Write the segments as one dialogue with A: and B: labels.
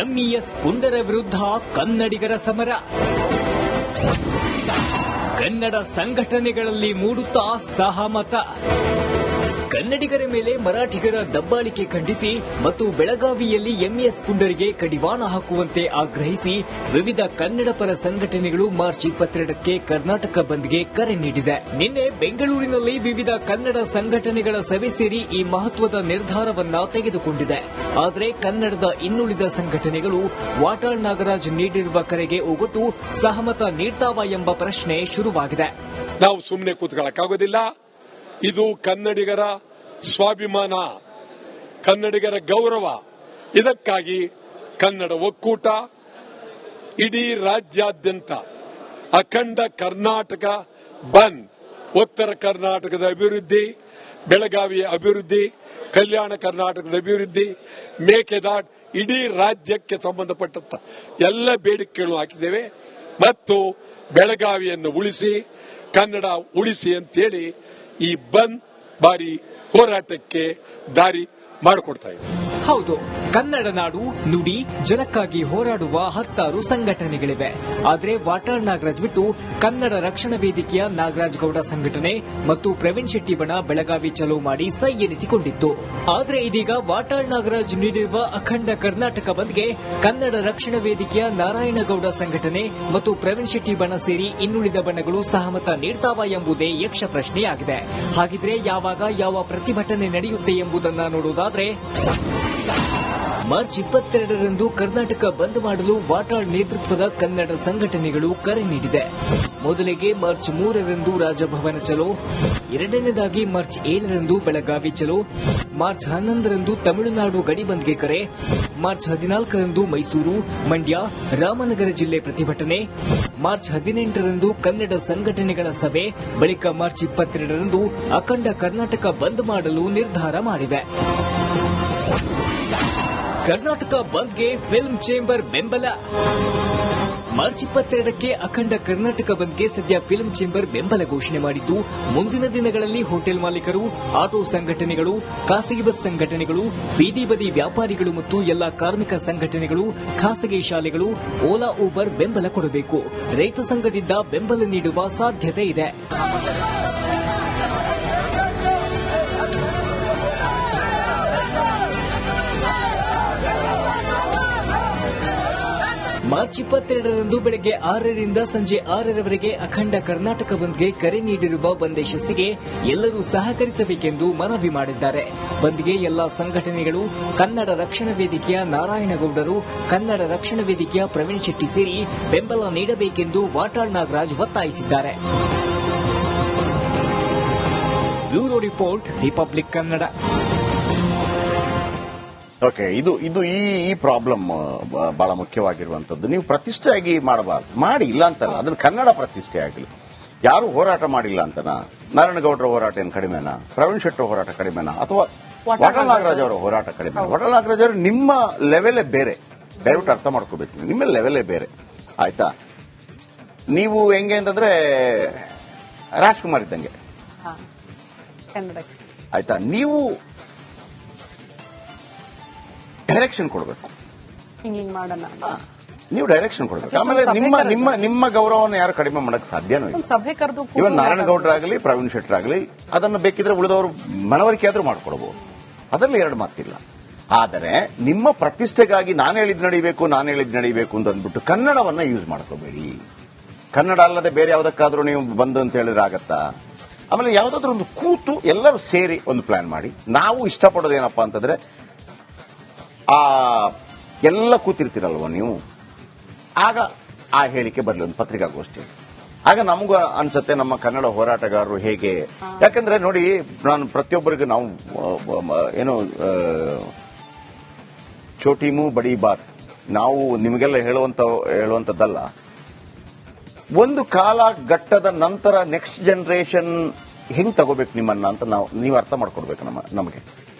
A: MES ಪುಂಡರ ವಿರುದ್ಧ ಕನ್ನಡಿಗರ ಸಮರ. ಕನ್ನಡ ಸಂಘಟನೆಗಳಲ್ಲಿ ಮೂಡುತ್ತಾ ಸಹಮತ. ಕನ್ನಡಿಗರ ಮೇಲೆ ಮರಾಠಿಗರ ದಬ್ಬಾಳಿಕೆ ಖಂಡಿಸಿ ಮತ್ತು ಬೆಳಗಾವಿಯಲ್ಲಿ ಎಂಇಎಸ್ ಪುಂಡರಿಗೆ ಕಡಿವಾಣ ಹಾಕುವಂತೆ ಆಗ್ರಹಿಸಿ ವಿವಿಧ ಕನ್ನಡ ಪರ ಸಂಘಟನೆಗಳು ಮಾರ್ಚ್ 22ಕ್ಕೆ ಕರ್ನಾಟಕ ಬಂದ್ಗೆ ಕರೆ ನೀಡಿದೆ. ನಿನ್ನೆ ಬೆಂಗಳೂರಿನಲ್ಲಿ ವಿವಿಧ ಕನ್ನಡ ಸಂಘಟನೆಗಳ ಸಭೆ ಸೇರಿ ಈ ಮಹತ್ವದ ನಿರ್ಧಾರವನ್ನ ತೆಗೆದುಕೊಂಡಿದೆ. ಆದರೆ ಕನ್ನಡದ ಇನ್ನುಳಿದ ಸಂಘಟನೆಗಳು ವಾಟಾಳ್ ನಾಗರಾಜ್ ನೀಡಿರುವ ಕರೆಗೆ ಒಗ್ಗಟ್ಟು ಸಹಮತ ನೀಡ್ತಾವ ಎಂಬ ಪ್ರಶ್ನೆ ಶುರುವಾಗಿದೆ.
B: ನಾವು ಸುಮ್ಮನೆ ಕೂತ್ಕೊಳ್ಳಕ್ಕಾಗೋದಿಲ್ಲ. ಇದು ಕನ್ನಡಿಗರ ಸ್ವಾಭಿಮಾನ, ಕನ್ನಡಿಗರ ಗೌರವ. ಇದಕ್ಕಾಗಿ ಕನ್ನಡ ಒಕ್ಕೂಟ ಇಡೀ ರಾಜ್ಯಾದ್ಯಂತ ಅಖಂಡ ಕರ್ನಾಟಕ ಬಂದ್, ಉತ್ತರ ಕರ್ನಾಟಕದ ಅಭಿವೃದ್ಧಿ, ಬೆಳಗಾವಿಯ ಅಭಿವೃದ್ಧಿ, ಕಲ್ಯಾಣ ಕರ್ನಾಟಕದ ಅಭಿವೃದ್ಧಿ, ಮೇಕೆದಾಟು, ಇಡೀ ರಾಜ್ಯಕ್ಕೆ ಸಂಬಂಧಪಟ್ಟಂತ ಎಲ್ಲ ಬೇಡಿಕೆಗಳು ಹಾಕಿದ್ದೇವೆ. ಮತ್ತು ಬೆಳಗಾವಿಯನ್ನು ಉಳಿಸಿ, ಕನ್ನಡ ಉಳಿಸಿ ಅಂತೇಳಿ ಈ ಬಂದ್ ಬಾರಿ ಹೋರಾಟಕ್ಕೆ ದಾರಿ ಮಾಡಿಕೊಡ್ತಾ ಇದೆ.
A: ಹೌದು, ಕನ್ನಡ ನಾಡು ನುಡಿ ಜನಕ್ಕಾಗಿ ಹೋರಾಡುವ 10 ಸಂಘಟನೆಗಳಿವೆ. ಆದರೆ ವಾಟಾಳ್ ನಾಗರಾಜ್ ಬಿಟ್ಟು ಕನ್ನಡ ರಕ್ಷಣಾ ವೇದಿಕೆಯ ನಾಗರಾಜ್ ಗೌಡ ಸಂಘಟನೆ ಮತ್ತು ಪ್ರವೀಣ್ ಶೆಟ್ಟಿ ಬಣ ಬೆಳಗಾವಿ ಚಲೋ ಮಾಡಿ ಸೈ ಎನಿಸಿಕೊಂಡಿತ್ತು. ಆದರೆ ಇದೀಗ ವಾಟಾಳ್ ನಾಗರಾಜ್ ನೀಡಿರುವ ಅಖಂಡ ಕರ್ನಾಟಕ ಬಂದ್ಗೆ ಕನ್ನಡ ರಕ್ಷಣಾ ವೇದಿಕೆಯ ನಾರಾಯಣಗೌಡ ಸಂಘಟನೆ ಮತ್ತು ಪ್ರವೀಣ್ ಶೆಟ್ಟಿ ಬಣ ಸೇರಿ ಇನ್ನುಳಿದ ಬಣಗಳು ಸಹಮತ ನೀಡ್ತಾವ ಎಂಬುದೇ ಯಕ್ಷ ಪ್ರಶ್ನೆಯಾಗಿದೆ. ಹಾಗಿದ್ರೆ ಯಾವಾಗ ಯಾವ ಪ್ರತಿಭಟನೆ ನಡೆಯುತ್ತೆ ಎಂಬುದನ್ನು ನೋಡುವುದಾದ್ರೆ, ಮಾರ್ಚ್ 22ರಂದು ಕರ್ನಾಟಕ ಬಂದ್ ಮಾಡಲು ವಾಟಾಳ್ ನೇತೃತ್ವದ ಕನ್ನಡ ಸಂಘಟನೆಗಳು ಕರೆ ನೀಡಿದೆ. ಮೊದಲಿಗೆ ಮಾರ್ಚ್ 3ರಂದು ರಾಜಭವನ ಚಲೋ, ಎರಡನೇದಾಗಿ ಮಾರ್ಚ್ 7ರಂದು ಬೆಳಗಾವಿ ಚಲೋ, ಮಾರ್ಚ್ 11ರಂದು ತಮಿಳುನಾಡು ಗಡಿ ಬಂದ್ಗೆ ಕರೆ, ಮಾರ್ಚ್ 14ರಂದು ಮೈಸೂರು, ಮಂಡ್ಯ, ರಾಮನಗರ ಜಿಲ್ಲೆ ಪ್ರತಿಭಟನೆ, ಮಾರ್ಚ್ 18ರಂದು ಕನ್ನಡ ಸಂಘಟನೆಗಳ ಸಭೆ, ಬಳಿಕ ಮಾರ್ಚ್ 22ರಂದು ಅಖಂಡ ಕರ್ನಾಟಕ ಬಂದ್ ಮಾಡಲು ನಿರ್ಧಾರ ಮಾಡಿದೆ. ಕರ್ನಾಟಕ ಬಂದ್ಗೆ ಫಿಲ್ಮ್ ಚೇಂಬರ್ ಬೆಂಬಲ. ಮಾರ್ಚ್ 22ಕ್ಕೆ ಅಖಂಡ ಕರ್ನಾಟಕ ಬಂದ್ಗೆ ಸದ್ಯ ಫಿಲ್ಮ್ ಚೇಂಬರ್ ಬೆಂಬಲ ಘೋಷಣೆ ಮಾಡಿದ್ದು, ಮುಂದಿನ ದಿನಗಳಲ್ಲಿ ಹೋಟೆಲ್ ಮಾಲೀಕರು, ಆಟೋ ಸಂಘಟನೆಗಳು, ಖಾಸಗಿ ಬಸ್ ಸಂಘಟನೆಗಳು, ಬೀದಿ ಬದಿ ವ್ಯಾಪಾರಿಗಳು ಮತ್ತು ಎಲ್ಲಾ ಕಾರ್ಮಿಕ ಸಂಘಟನೆಗಳು, ಖಾಸಗಿ ಶಾಲೆಗಳು, ಓಲಾ ಊಬರ್ ಬೆಂಬಲ ಕೊಡಬೇಕು. ರೈತ ಸಂಘದಿಂದ ಬೆಂಬಲ ನೀಡುವ ಸಾಧ್ಯತೆ ಇದೆ. ಮಾರ್ಚ್ 22ರಂದು ಬೆಳಗ್ಗೆ 6ರಿಂದ ಸಂಜೆ 6ರವರೆಗೆ ಅಖಂಡ ಕರ್ನಾಟಕ ಬಂದ್ಗೆ ಕರೆ ನೀಡಿರುವ ಬಂದ್ ಯಶಸ್ಸಿಗೆ ಎಲ್ಲರೂ ಸಹಕರಿಸಬೇಕೆಂದು ಮನವಿ ಮಾಡಿದ್ದಾರೆ. ಬಂದ್ಗೆ ಎಲ್ಲಾ ಸಂಘಟನೆಗಳು, ಕನ್ನಡ ರಕ್ಷಣಾ ವೇದಿಕೆಯ ನಾರಾಯಣಗೌಡರು, ಕನ್ನಡ ರಕ್ಷಣಾ ವೇದಿಕೆಯ ಪ್ರವೀಣ್ ಶೆಟ್ಟಿ ಸೇರಿ ಬೆಂಬಲ ನೀಡಬೇಕೆಂದು ವಾಟಾಳ್ ನಾಗರಾಜ್ ಒತ್ತಾಯಿಸಿದ್ದಾರೆ. Bureau report, republic Kannada.
C: Okay, ಇದು ಈ ಪ್ರಾಬ್ಲಮ್ ಬಹಳ ಮುಖ್ಯವಾಗಿರುವಂತದ್ದು. ನೀವು ಪ್ರತಿಷ್ಠೆಯಾಗಿ ಮಾಡಬಾರ್ದು, ಮಾಡಿ ಇಲ್ಲ ಅಂತಲ್ಲ, ಅದನ್ನು ಕನ್ನಡ ಪ್ರತಿಷ್ಠೆ ಆಗಲಿ. ಯಾರು ಹೋರಾಟ ಮಾಡಿಲ್ಲ ಅಂತನಾ? ನಾರಾಯಣಗೌಡರ ಹೋರಾಟ ಏನು ಕಡಿಮೆನಾ? ಪ್ರವೀಣ್ ಶೆಟ್ಟಿ ಹೋರಾಟ ಕಡಿಮೆನಾ? ಅಥವಾ ವಾಟಾಳ್ ನಾಗರಾಜ್ ಅವರ ಹೋರಾಟ ಕಡಿಮೆ? ವಾಟಾಳ್ ನಾಗರಾಜ್ ಅವರು ನಿಮ್ಮ ಲೆವೆಲೇ ಬೇರೆ, ದಯವಿಟ್ಟು ಅರ್ಥ ಮಾಡ್ಕೋಬೇಕು. ನಿಮ್ಮ ಲೆವೆಲೇ ಬೇರೆ, ಆಯ್ತಾ? ನೀವು ಹೆಂಗೆ ಅಂತಂದ್ರೆ ರಾಜ್ಕುಮಾರ್ ಇದ್ದಂಗೆ, ಆಯ್ತಾ? ನೀವು ಡೈರೆಕ್ಷನ್ ಕೊಡಬೇಕು, ನೀವು ಡೈರೆಕ್ಷನ್ ಕೊಡಬೇಕು. ಆಮೇಲೆ ನಿಮ್ಮ ಗೌರವವನ್ನು ಯಾರು ಕಡಿಮೆ ಮಾಡಕ್ ಸಾಧ್ಯನೂ ಇಲ್ಲ. ಇವನ್ ನಾರಾಯಣಗೌಡರಾಗಲಿ ಪ್ರವೀಣ್ ಶೆಟ್ಟರಾಗಲಿ ಅದನ್ನು ಬೇಕಿದ್ರೆ ಉಳಿದವರು ಮನವರಿಕೆ ಆದ್ರೂ ಮಾಡ್ಕೊಡಬಹುದು, ಅದರಲ್ಲಿ ಎರಡು ಮಾತಿಲ್ಲ. ಆದರೆ ನಿಮ್ಮ ಪ್ರತಿಷ್ಠೆಗಾಗಿ ನಾನು ಹೇಳಿದ್ ನಡೀಬೇಕು ಅಂತ ಅಂದ್ಬಿಟ್ಟು ಕನ್ನಡವನ್ನ ಯೂಸ್ ಮಾಡ್ಕೋಬೇಡಿ. ಕನ್ನಡ ಅಲ್ಲದೆ ಬೇರೆ ಯಾವುದಕ್ಕಾದ್ರೂ ನೀವು ಬಂದು ಅಂತ ಹೇಳಿದ್ರೆ ಆಗತ್ತಾ? ಆಮೇಲೆ ಯಾವುದಾದ್ರೂ ಒಂದು ಕೂತು ಎಲ್ಲರೂ ಸೇರಿ ಒಂದು ಪ್ಲಾನ್ ಮಾಡಿ. ನಾವು ಇಷ್ಟಪಡೋದೇನಪ್ಪಾ ಅಂತಂದ್ರೆ, ಎಲ್ಲ ಕೂತಿರ್ತೀರಲ್ವ ನೀವು, ಆಗ ಆ ಹೇಳಿಕೆ ಬರಲಿ ಒಂದು ಪತ್ರಿಕಾಗೋಷ್ಠಿ. ಆಗ ನಮಗೂ ಅನ್ಸುತ್ತೆ ನಮ್ಮ ಕನ್ನಡ ಹೋರಾಟಗಾರರು ಹೇಗೆ. ಯಾಕಂದ್ರೆ ನೋಡಿ, ನಾನು ಪ್ರತಿಯೊಬ್ಬರಿಗೂ ನಾವು ಏನು ಛೋಟಿ ಮೂ ಬಡಿ ಬಾತ್ ನಾವು ನಿಮಗೆಲ್ಲ ಹೇಳುವಂತದ್ದಲ್ಲ. ಒಂದು ಕಾಲಘಟ್ಟದ ನಂತರ ನೆಕ್ಸ್ಟ್ ಜನರೇಷನ್ ಹೆಂಗ್ ತಗೋಬೇಕು ನಿಮ್ಮನ್ನ ಅಂತ ನೀವು ಅರ್ಥ ಮಾಡ್ಕೊಡ್ಬೇಕು ನಮಗೆ.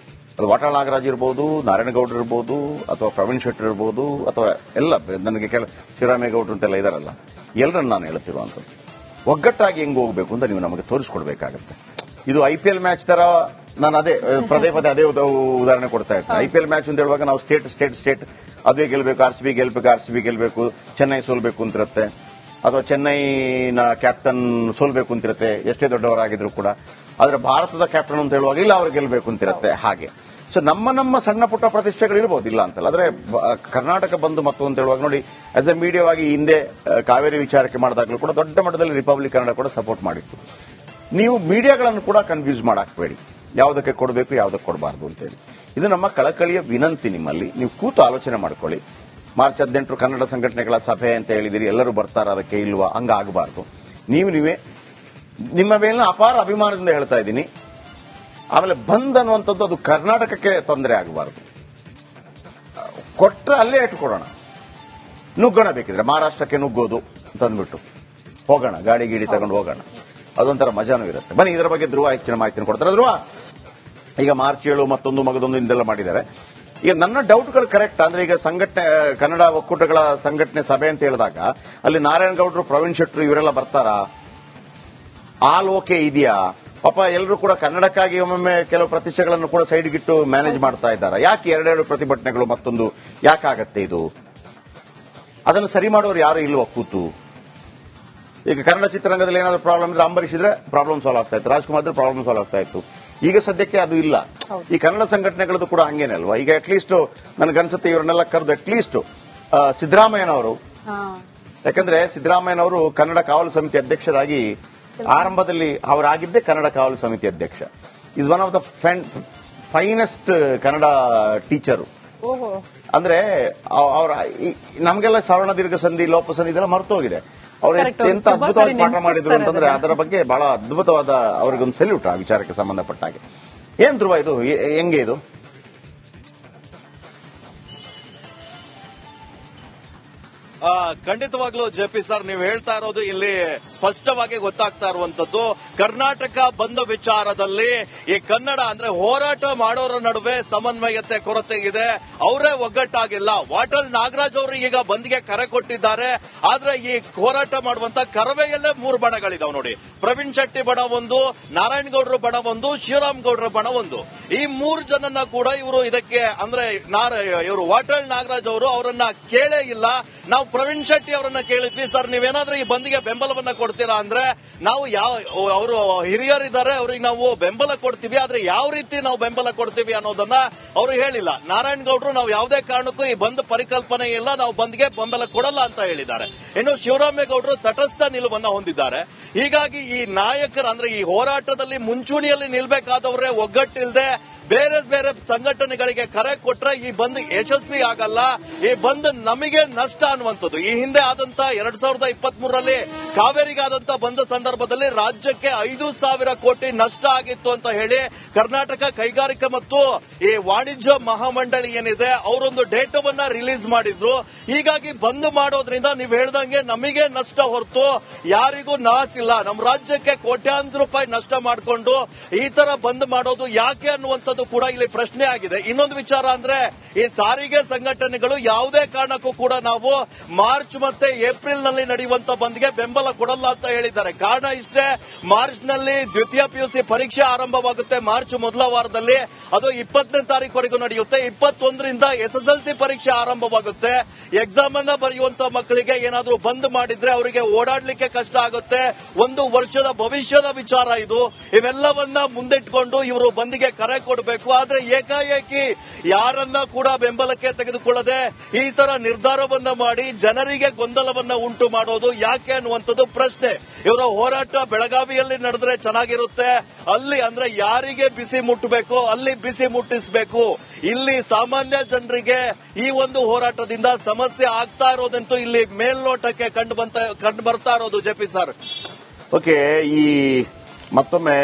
C: ಅದು ವಾಟಾಳ್ ನಾಗರಾಜ್ ಇರ್ಬೋದು, ನಾರಾಯಣಗೌಡರು ಇರ್ಬೋದು, ಅಥವಾ ಪ್ರವೀಣ್ ಶೆಟ್ಟಿ ಇರ್ಬೋದು, ಅಥವಾ ಎಲ್ಲ ನನಗೆ ಶಿವರಾಮೇಗೌಡರು ಅಂತೆಲ್ಲ ಇದಾರಲ್ಲ, ಎಲ್ಲರನ್ನ ನಾನು ಹೇಳ್ತಿರುವಂಥದ್ದು ಒಗ್ಗಟ್ಟಾಗಿ ಹೆಂಗ್ ಹೋಗ್ಬೇಕು ಅಂತ ನೀವು ನಮಗೆ ತೋರಿಸ್ಕೊಡ್ಬೇಕಾಗತ್ತೆ. ಇದು IPL ಮ್ಯಾಚ್ ತರ ನಾನು ಪದೇ ಪದೇ ಅದೇ ಉದಾಹರಣೆ ಕೊಡ್ತಾ ಇರ್ತೀನಿ. IPL ಮ್ಯಾಚ್ ಅಂತ ಹೇಳುವಾಗ ನಾವು ಸ್ಟೇಟ್ ಅದೇ ಗೆಲ್ಬೇಕು, RCB ಗೆಲ್ಬೇಕು, ಚೆನ್ನೈ ಸೋಲ್ಬೇಕು ಅಂತಿರುತ್ತೆ, ಅಥವಾ ಚೆನ್ನೈನ ಕ್ಯಾಪ್ಟನ್ ಸೋಲ್ಬೇಕು ಅಂತಿರುತ್ತೆ ಎಷ್ಟೇ ದೊಡ್ಡವರಾಗಿದ್ರು ಕೂಡ. ಆದ್ರೆ ಭಾರತದ ಕ್ಯಾಪ್ಟನ್ ಅಂತ ಹೇಳುವಾಗ ಇಲ್ಲ ಅವ್ರು ಗೆಲ್ಬೇಕು ಅಂತಿರುತ್ತೆ. ಹಾಗೆ ಸೊ ನಮ್ಮ ಸಣ್ಣ ಪುಟ್ಟ ಪ್ರತಿಷ್ಠೆಗಳು ಇರಬಹುದು, ಇಲ್ಲ ಅಂತಲ್ಲ. ಆದ್ರೆ ಕರ್ನಾಟಕ ಬಂದು ಮತ್ತು ಅಂತ ಹೇಳುವಾಗ ನೋಡಿ, ಆಸ್ ಎ ಮೀಡಿಯಾವಾಗಿ ಹಿಂದೆ ಕಾವೇರಿ ವಿಚಾರಕ್ಕೆ ಮಾಡಿದಾಗಲೂ ಕೂಡ ದೊಡ್ಡ ಮಟ್ಟದಲ್ಲಿ ರಿಪಬ್ಲಿಕ್ ಕನ್ನಡ ಕೂಡ ಸಪೋರ್ಟ್ ಮಾಡಿತ್ತು. ನೀವು ಮೀಡಿಯಾಗಳನ್ನು ಕೂಡ ಕನ್ಫ್ಯೂಸ್ ಮಾಡಾಕ್ಬೇಡಿ, ಯಾವುದಕ್ಕೆ ಕೊಡಬೇಕು ಯಾವುದಕ್ಕೆ ಕೊಡಬಾರದು ಅಂತೇಳಿ. ಇದು ನಮ್ಮ ಕಳಕಳಿಯ ವಿನಂತಿ ನಿಮ್ಮಲ್ಲಿ. ನೀವು ಕೂತು ಆಲೋಚನೆ ಮಾಡ್ಕೊಳ್ಳಿ. ಮಾರ್ಚ್ 18 ಕನ್ನಡ ಸಂಘಟನೆಗಳ ಸಭೆ ಅಂತ ಹೇಳಿದಿರಿ, ಎಲ್ಲರೂ ಬರ್ತಾರ ಅದಕ್ಕೆ ಇಲ್ವಾ? ಹಂಗಾಗಬಾರ್ದು. ನೀವೇ ನಿಮ್ಮ ಮೇಲಿನ ಅಪಾರ ಅಭಿಮಾನದಿಂದ ಹೇಳ್ತಾ ಇದ್ದೀನಿ. ಆಮೇಲೆ ಬಂದ್ ಅನ್ನುವಂಥದ್ದು ಅದು ಕರ್ನಾಟಕಕ್ಕೆ ತೊಂದರೆ ಆಗಬಾರದು. ಕೊಟ್ರೆ ಅಲ್ಲೇ ಇಟ್ಕೊಡೋಣ, ನುಗ್ಗೋಣ, ಬೇಕಿದ್ರೆ ಮಹಾರಾಷ್ಟ್ರಕ್ಕೆ ನುಗ್ಗೋದು ಅಂತಂದ್ಬಿಟ್ಟು ಹೋಗೋಣ, ಗಾಡಿ ಗೀಡಿ ತಗೊಂಡು ಹೋಗೋಣ, ಅದೊಂಥರ ಮಜಾನೂ ಇರುತ್ತೆ. ಬನ್ನಿ, ಇದರ ಬಗ್ಗೆ ಧ್ರುವ ಹೆಚ್ಚಿನ ಮಾಹಿತಿಯನ್ನು ಕೊಡ್ತಾರೆ. ಧ್ರುವ, ಈಗ ಮಾರ್ಚ್ 7 ಮತ್ತೊಂದು ಮಗದೊಂದು ಇಂದೆಲ್ಲ ಮಾಡಿದ್ದಾರೆ. ಈಗ ನನ್ನ ಡೌಟ್ಗಳು ಕರೆಕ್ಟ್ ಅಂದ್ರೆ, ಈಗ ಸಂಘಟನೆ ಕನ್ನಡ ಒಕ್ಕೂಟಗಳ ಸಂಘಟನೆ ಸಭೆ ಅಂತ ಹೇಳಿದಾಗ ಅಲ್ಲಿ ನಾರಾಯಣಗೌಡರು, ಪ್ರವೀಣ್ ಶೆಟ್ಟರು ಇವರೆಲ್ಲ ಬರ್ತಾರಾ? ಆಲ್ ಓಕೆ ಇದೆಯಾ? ಪಾಪ ಎಲ್ಲರೂ ಕೂಡ ಕನ್ನಡಕ್ಕಾಗಿ ಒಮ್ಮೊಮ್ಮೆ ಕೆಲವು ಪ್ರತಿಷ್ಠೆಗಳನ್ನು ಕೂಡ ಸೈಡ್ಗಿಟ್ಟು ಮ್ಯಾನೇಜ್ ಮಾಡ್ತಾ ಇದ್ದಾರೆ. ಯಾಕೆ ಎರಡೆರಡು ಪ್ರತಿಭಟನೆಗಳು ಮತ್ತೊಂದು ಯಾಕಾಗತ್ತೆ ಇದು? ಅದನ್ನು ಸರಿ ಮಾಡೋರು ಯಾರು ಇಲ್ವಾ ಕೂತು? ಈಗ ಕನ್ನಡ ಚಿತ್ರರಂಗದಲ್ಲಿ ಏನಾದರೂ ಪ್ರಾಬ್ಲಮ್ ಇದ್ರೆ ಅಂಬರೀಷ್ ಇದ್ರೆ ಪ್ರಾಬ್ಲಮ್ ಸಾಲ್ವ್ ಆಗ್ತಾ ಇತ್ತು, ರಾಜ್ಕುಮಾರ್ ಇದ್ರೆ ಪ್ರಾಬ್ಲಮ್ ಸಾಲ್ವ್ ಆಗ್ತಾ ಇತ್ತು. ಈಗ ಸದ್ಯಕ್ಕೆ ಅದು ಇಲ್ಲ. ಈ ಕನ್ನಡ ಸಂಘಟನೆಗಳದ್ದು ಕೂಡ ಹಂಗೇನೆ ಅಲ್ವಾ? ಈಗ ಅಟ್ಲೀಸ್ಟ್ ನನಗನ್ಸುತ್ತೆ ಇವರನ್ನೆಲ್ಲ ಕರೆದು ಅಟ್ಲೀಸ್ಟ್ ಸಿದ್ದರಾಮಯ್ಯನವರು, ಯಾಕಂದ್ರೆ ಸಿದ್ದರಾಮಯ್ಯನವರು ಕನ್ನಡ ಕಾವಲು ಸಮಿತಿ ಅಧ್ಯಕ್ಷರಾಗಿ ಆರಂಭದಲ್ಲಿ ಅವರಾಗಿದ್ದೇ ಕನ್ನಡ ಕಾವಲು ಸಮಿತಿ ಅಧ್ಯಕ್ಷ. Is one of the finest Kannada teacher. ಅಂದ್ರೆ ಅವ್ರ ನಮಗೆಲ್ಲ ಸವರ್ಣ ದೀರ್ಘ ಸಂಧಿ, ಲೋಪ ಸಂಧಿ ಇದೆಲ್ಲ ಮರ್ತೋಗಿದೆ. ಅವ್ರು ಎಂತ ಅದ್ಭುತವಾಗಿ ಪಾಠ ಮಾಡಿದ್ರು ಅಂತಂದ್ರೆ ಅದರ ಬಗ್ಗೆ ಬಹಳ ಅದ್ಭುತವಾದ ಅವರಿಗೊಂದು ಸೆಲ್ಯೂಟ್ ಆ ವಿಚಾರಕ್ಕೆ ಸಂಬಂಧಪಟ್ಟ ಹಾಗೆ. ಏನ್ ಧ್ರುವ ಇದು, ಹೆಂಗೆ ಇದು?
D: ಖಂಡಿತವಾಗ್ಲೂ ಜೆಪಿ ಸರ್, ನೀವು ಹೇಳ್ತಾ ಇರೋದು ಇಲ್ಲಿ ಸ್ಪಷ್ಟವಾಗಿ ಗೊತ್ತಾಗ್ತಾ ಇರುವಂತದ್ದು. ಕರ್ನಾಟಕ ಬಂದ ವಿಚಾರದಲ್ಲಿ ಈ ಕನ್ನಡ ಅಂದ್ರೆ ಹೋರಾಟ ಮಾಡೋರ ನಡುವೆ ಸಮನ್ವಯತೆ ಕೊರತೆ ಇದೆ, ಅವರೇ ಒಗ್ಗಟ್ಟಾಗಿಲ್ಲ. ವಾಟಾಳ್ ನಾಗರಾಜ್ ಅವರು ಈಗ ಬಂದ್ಗೆ ಕರೆ ಕೊಟ್ಟಿದ್ದಾರೆ. ಆದ್ರೆ ಈ ಹೋರಾಟ ಮಾಡುವಂತ ಕರವೆಯಲ್ಲೇ 3 ಬಣಗಳಿದಾವೆ ನೋಡಿ. ಪ್ರವೀಣ್ ಶೆಟ್ಟಿ ಬಣ ಒಂದು, ನಾರಾಯಣಗೌಡರು ಬಣ ಒಂದು, ಶಿವರಾಮಗೌಡರ ಬಣ ಒಂದು. ಈ 3 ಜನನ್ನ ಕೂಡ ಇವರು ಇದಕ್ಕೆ ಅಂದ್ರೆ ಇವರು ವಾಟಾಳ್ ನಾಗರಾಜ್ ಅವರು ಅವರನ್ನ ಕೇಳೇ ಇಲ್ಲ. ನಾವು ಪ್ರವೀಣ್ ಶೆಟ್ಟಿ ಅವರನ್ನ ಕೇಳಿದ್ವಿ, ಸರ್ ನೀವೇನಾದ್ರೂ ಈ ಬಂದ್ಗೆ ಬೆಂಬಲವನ್ನ ಕೊಡ್ತೀರಾ ಅಂದ್ರೆ ನಾವು ಅವರು ಹಿರಿಯರಿದ್ದಾರೆ, ಅವ್ರಿಗೆ ನಾವು ಬೆಂಬಲ ಕೊಡ್ತೀವಿ, ಆದ್ರೆ ಯಾವ ರೀತಿ ನಾವು ಬೆಂಬಲ ಕೊಡ್ತೀವಿ ಅನ್ನೋದನ್ನ ಅವರು ಹೇಳಿಲ್ಲ. ನಾರಾಯಣಗೌಡರು ನಾವು ಯಾವುದೇ ಕಾರಣಕ್ಕೂ ಈ ಬಂದ್ ಪರಿಕಲ್ಪನೆ ಇಲ್ಲ, ನಾವು ಬಂದ್ಗೆ ಬೆಂಬಲ ಕೊಡಲ್ಲ ಅಂತ ಹೇಳಿದ್ದಾರೆ. ಇನ್ನು ಶಿವರಾಮೇಗೌಡರು ತಟಸ್ಥ ನಿಲುವನ್ನ ಹೊಂದಿದ್ದಾರೆ. ಹೀಗಾಗಿ ಈ ನಾಯಕರ ಅಂದ್ರೆ ಈ ಹೋರಾಟದಲ್ಲಿ ಮುಂಚೂಣಿಯಲ್ಲಿ ನಿಲ್ಬೇಕಾದವರೇ ಒಗ್ಗಟ್ಟಿಲ್ಲದೆ ಬೇರೆ ಬೇರೆ ಸಂಘಟನೆಗಳಿಗೆ ಕರೆ ಕೊಟ್ರೆ ಈ ಬಂದ್ ಯಶಸ್ವಿ ಆಗಲ್ಲ. ಈ ಬಂದ್ ನಮಗೆ ನಷ್ಟ ಅನ್ನುವಂಥದ್ದು. ಈ ಹಿಂದೆ ಆದಂತ 2023ರಲ್ಲಿ ಕಾವೇರಿಗಾದಂತ ಬಂದ್ ಸಂದರ್ಭದಲ್ಲಿ ರಾಜ್ಯಕ್ಕೆ 5,000 ಕೋಟಿ ನಷ್ಟ ಆಗಿತ್ತು ಅಂತ ಹೇಳಿ ಕರ್ನಾಟಕ ಕೈಗಾರಿಕಾ ಮತ್ತು ಈ ವಾಣಿಜ್ಯ ಮಹಾಮಂಡಳಿ ಏನಿದೆ ಅವರೊಂದು ಡೇಟಾವನ್ನ ರಿಲೀಸ್ ಮಾಡಿದ್ರು. ಹೀಗಾಗಿ ಬಂದ್ ಮಾಡೋದ್ರಿಂದ ನೀವು ಹೇಳ್ದಂಗೆ ನಮಗೆ ನಷ್ಟ ಹೊರತು ಯಾರಿಗೂ ಲಾಸ್ ಇಲ್ಲ. ನಮ್ಮ ರಾಜ್ಯಕ್ಕೆ ಕೋಟ್ಯಾಂತರ ರೂಪಾಯಿ ನಷ್ಟ ಮಾಡಿಕೊಂಡು ಈ ತರ ಬಂದ್ ಮಾಡೋದು ಯಾಕೆ ಅನ್ನುವಂಥದ್ದು ಕೂಡ ಇಲ್ಲಿ ಪ್ರಶ್ನೆ ಆಗಿದೆ. ಇನ್ನೊಂದು ವಿಚಾರ ಅಂದ್ರೆ ಈ ಸಾರಿಗೆ ಸಂಘಟನೆಗಳು ಯಾವುದೇ ಕಾರಣಕ್ಕೂ ಕೂಡ ನಾವು ಮಾರ್ಚ್ ಮತ್ತೆ ಏಪ್ರಿಲ್ ನಲ್ಲಿ ನಡೆಯುವಂತ ಬಂದ್ಗೆ ಬೆಂಬಲ ಕೊಡಲ್ಲ ಅಂತ ಹೇಳಿದ್ದಾರೆ. ಕಾರಣ ಇಷ್ಟೇ, ಮಾರ್ಚ್ ನಲ್ಲಿ ದ್ವಿತೀಯ PUC ಪರೀಕ್ಷೆ ಆರಂಭವಾಗುತ್ತೆ. ಮಾರ್ಚ್ ಮೊದಲ ವಾರದಲ್ಲಿ ಅದು 20ನೇ ತಾರೀಕುವರೆಗೂ ನಡೆಯುತ್ತೆ. 21ರಿಂದ SSLC ಪರೀಕ್ಷೆ ಆರಂಭವಾಗುತ್ತೆ. ಎಕ್ಸಾಮ್ ಅನ್ನ ಬರೆಯುವಂತ ಮಕ್ಕಳಿಗೆ ಏನಾದ್ರೂ ಬಂದ್ ಮಾಡಿದ್ರೆ ಅವರಿಗೆ ಓಡಾಡ್ಲಿಕ್ಕೆ ಕಷ್ಟ ಆಗುತ್ತೆ. 1 ವರ್ಷದ ಭವಿಷ್ಯದ ವಿಚಾರ ಇದು. ಇವೆಲ್ಲವನ್ನ ಮುಂದಿಟ್ಕೊಂಡು ಇವರು ಬಂದ್ಗೆ ಕರೆ ಕೊಡಬೇಕು. ಆದ್ರೆ ಏಕಾಏಕಿ ಯಾರನ್ನ ಕೂಡ ಬೆಂಬಲಕ್ಕೆ ತೆಗೆದುಕೊಳ್ಳದೆ ಈ ತರ ನಿರ್ಧಾರವನ್ನ ಮಾಡಿ ಜನರಿಗೆ ಗೊಂದಲವನ್ನ ಉಂಟು ಮಾಡೋದು ಯಾಕೆ ಅನ್ನುವಂಥದ್ದು ಪ್ರಶ್ನೆ. ಇವರ ಹೋರಾಟ ಬೆಳಗಾವಿಯಲ್ಲಿ ನಡೆದ್ರೆ ಚೆನ್ನಾಗಿರುತ್ತೆ. ಅಲ್ಲಿ ಅಂದ್ರೆ ಯಾರಿಗೆ ಬಿಸಿ ಮುಟ್ಟಬೇಕು ಅಲ್ಲಿ ಬಿಸಿ ಮುಟ್ಟಿಸಬೇಕು. ಇಲ್ಲಿ ಸಾಮಾನ್ಯ ಜನರಿಗೆ ಈ ಒಂದು ಹೋರಾಟದಿಂದ ಸಮಸ್ಯೆ ಆಗ್ತಾ ಇರೋದಂತೂ ಇಲ್ಲಿ ಮೇಲ್ನೋಟಕ್ಕೆ ಕಂಡು ಬರ್ತಾ ಇರೋದು. ಜೆಪಿ ಸರ್,
C: ಓಕೆ, ಈ ಮತ್ತೊಮ್ಮೆ